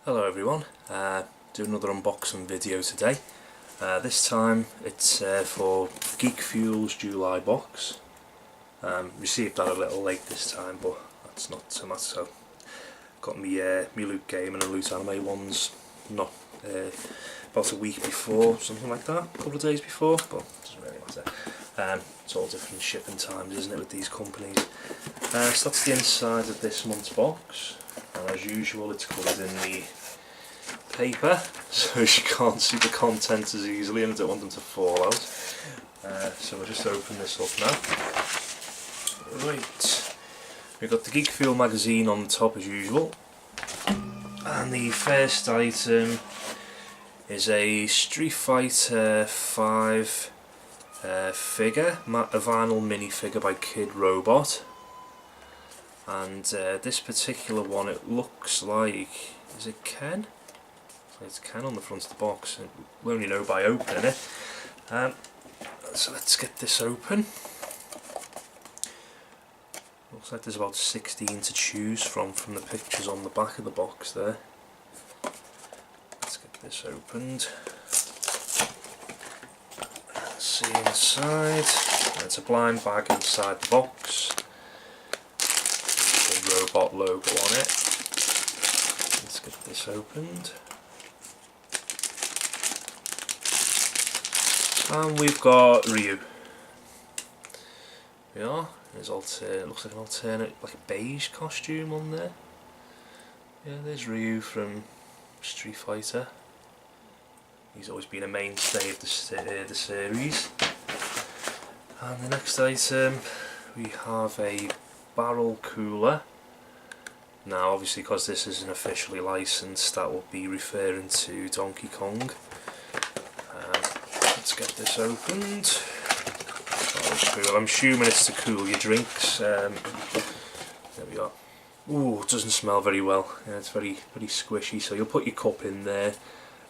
Hello everyone, doing another unboxing video today. This time it's for Geek Fuel's July box. Received that a little late this time, but that's not so much so. Got me Loot Gaming and Loot Anime ones not about a week before, something like that, a couple of days before, but it doesn't really matter. It's all different shipping times, isn't it, with these companies. So that's the inside of this month's box. And as usual, it's covered in the paper, so you can't see the contents as easily, and I don't want them to fall out. So we'll just open this up now. Right, we've got the Geek Fuel magazine on the top as usual, and the first item is a Street Fighter 5 figure, a vinyl minifigure by Kid Robot. And this particular one, it looks like, is it Ken? It's Ken on the front of the box, and we only know by opening it. So let's get this open. Looks like there's about 16 to choose from the pictures on the back of the box there. Let's get this opened. Let's see inside. It's a blind bag inside the box. Robot logo on it. Let's get this opened. And we've got Ryu. There we are. There's looks like an alternate, like a beige costume on there. Yeah, there's Ryu from Street Fighter. He's always been a mainstay of the series. And the next item, we have a barrel cooler. Now obviously, because this isn't officially licensed, that will be referring to Donkey Kong. Let's get this opened. I'm assuming it's to cool your drinks. There we are. Ooh, it doesn't smell very well. Yeah, it's very squishy, so you'll put your cup in there.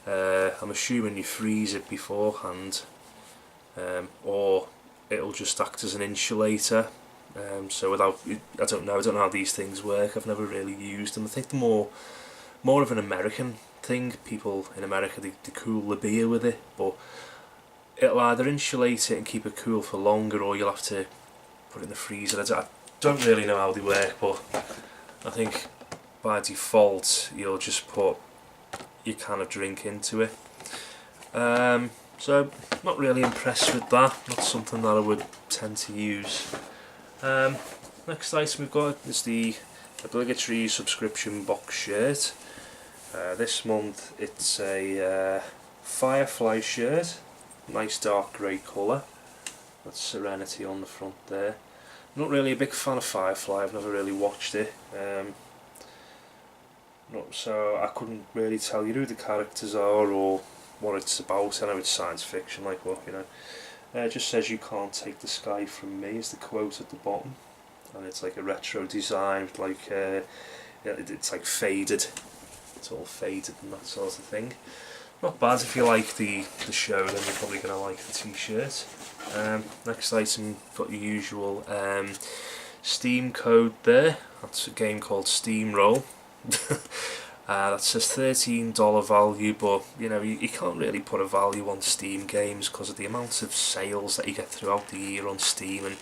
I'm assuming you freeze it beforehand, or it'll just act as an insulator. So I don't know how these things work. I've never really used them. I think they're more of an American thing. People in America, they cool the beer with it, but it'll either insulate it and keep it cool for longer, or you'll have to put it in the freezer. I don't really know how they work, but I think by default you'll just put your can of drink into it. So not really impressed with that. Not something that I would tend to use. Next item we've got is the obligatory subscription box shirt. This month it's a Firefly shirt, nice dark grey colour. That's Serenity on the front there. I'm not really a big fan of Firefly, I've never really watched it. So I couldn't really tell you who the characters are or what it's about. I know it's science fiction, like, well, you know. It just says "you can't take the sky from me" is the quote at the bottom, and it's like a retro design, like it's like faded. It's all faded and that sort of thing. Not bad. If you like the show, then you're probably going to like the t-shirt. Next item, got your usual Steam code there. That's a game called Steamroll. That says $13 value, but you know, you can't really put a value on Steam games because of the amount of sales that you get throughout the year on Steam, and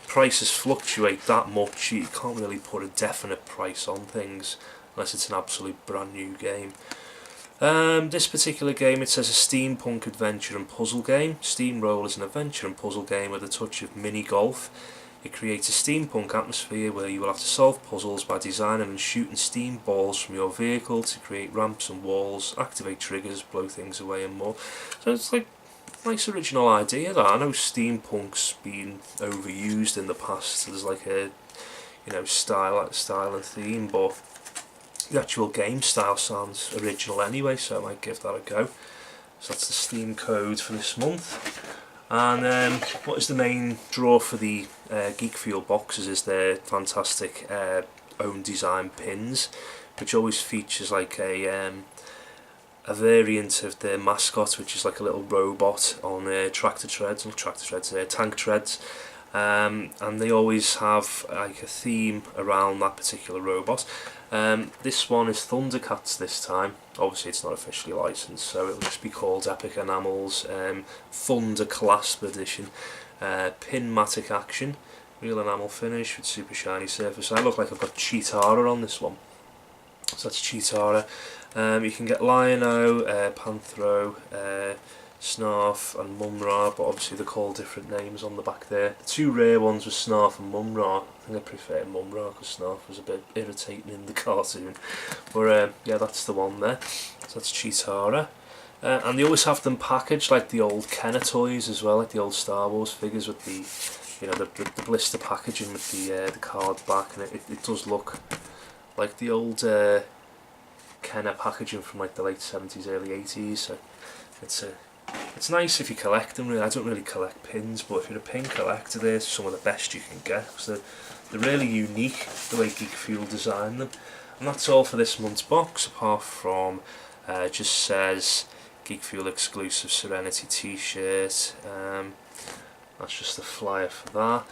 prices fluctuate that much. You can't really put a definite price on things unless it's an absolute brand new game. This particular game, it says a steampunk adventure and puzzle game. Steamroll is an adventure and puzzle game with a touch of mini golf. It creates a steampunk atmosphere where you will have to solve puzzles by designing and shooting steam balls from your vehicle to create ramps and walls, activate triggers, blow things away and more. So it's like a nice original idea that. I know steampunk's been overused in the past as like a, you know, style and theme, but the actual game style sounds original anyway, so I might give that a go. So that's the Steam code for this month. And what is the main draw for the Geek Fuel boxes is their fantastic own design pins, which always features like a variant of their mascot, which is like a little robot on tank treads, and they always have like a theme around that particular robot. This one is ThunderCats this time. Obviously it's not officially licensed, so it'll just be called Epic Enamels Thunder Clasp Edition. Pinmatic action, real enamel finish with super shiny surface. I look like I've got Cheetara on this one. So that's Cheetara. You can get Lion-O, Panthro, Snarf and Mumra, but obviously they're called different names on the back there. The two rare ones were Snarf and Mumra. I think I prefer Mumra because Snarf was a bit irritating in the cartoon. But yeah, that's the one there. So that's Cheetara. And they always have them packaged like the old Kenner toys as well, like the old Star Wars figures with the, you know, the blister packaging with the card back, and it does look like the old Kenner packaging from like the late 70s, early 80s. So it's nice if you collect them. Really, I don't really collect pins, but if you're a pin collector, they're some of the best you can get. So they're really unique the way Geek Fuel designed them. And that's all for this month's box, apart from it just says Geek Fuel exclusive Serenity t-shirt. That's just the flyer for that,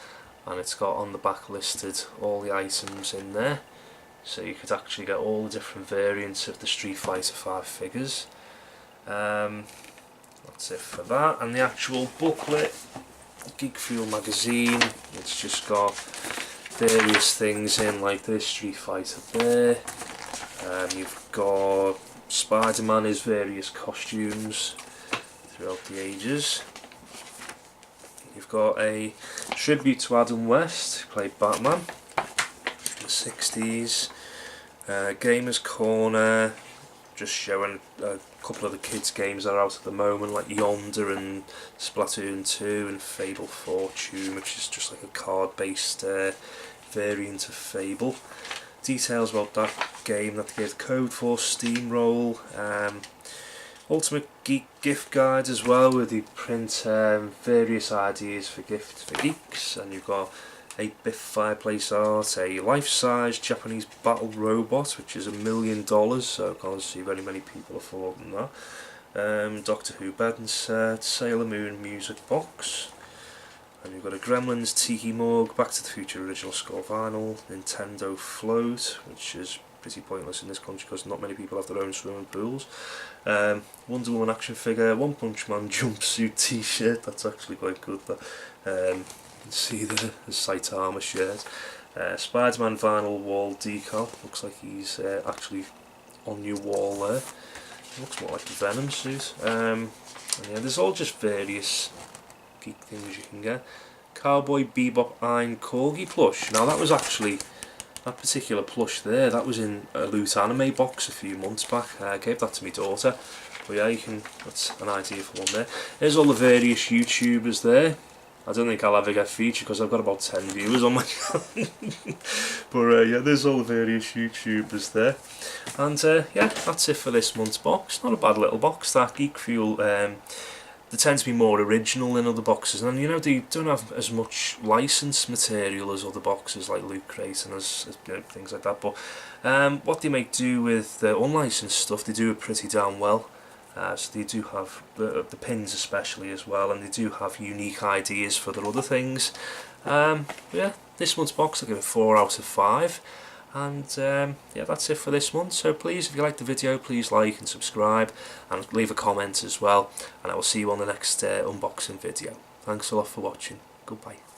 and it's got on the back listed all the items in there, so you could actually get all the different variants of the Street Fighter 5 figures. That's it for that. And the actual booklet, Geek Fuel magazine, it's just got various things in, like this Street Fighter there. You've got Spider-Man, his various costumes throughout the ages. You've got a tribute to Adam West, who played Batman in the 60s. Gamers Corner, just showing a couple of the kids' games that are out at the moment, like Yonder and Splatoon 2 and Fable Fortune, which is just like a card-based variant of Fable. Details about that game that they gave the code for, Steamroll. Ultimate Geek gift guide as well, where they print various ideas for gifts for geeks, and you've got 8-bit fireplace art, a life-size Japanese battle robot, which is $1 million, so I can't see very many people affording that. Doctor Who bed and set, Sailor Moon music box, and you've got a Gremlins Tiki mug, Back to the Future original score vinyl, Nintendo float, which is pretty pointless in this country because not many people have their own swimming pools. Wonder Woman action figure, One Punch Man jumpsuit t-shirt, that's actually quite good. You can see the Saitama shirt. Spider-Man vinyl wall decal, looks like he's actually on your wall there. It looks more like a Venom suit. And yeah, there's all just various geek things you can get. Cowboy Bebop Iron Corgi plush. Now that was actually, that particular plush there, that was in a Loot Anime box a few months back. I gave that to my daughter. But yeah, you can, that's an idea for one there. There's all the various YouTubers there. I don't think I'll ever get featured because I've got about 10 viewers on my channel. But yeah, there's all the various YouTubers there. And yeah, that's it for this month's box. Not a bad little box, that. Geek Fuel, they tend to be more original than other boxes, and you know, they don't have as much licensed material as other boxes like Loot Crate and as you know, things like that. But what they make do with the unlicensed stuff, they do it pretty damn well. So they do have the pins especially as well, and they do have unique ideas for their other things. Yeah, this month's box I'll give it 4 out of 5. And yeah, that's it for this month. So please, if you liked the video, please like and subscribe and leave a comment as well, and I will see you on the next unboxing video. Thanks a lot for watching. Goodbye.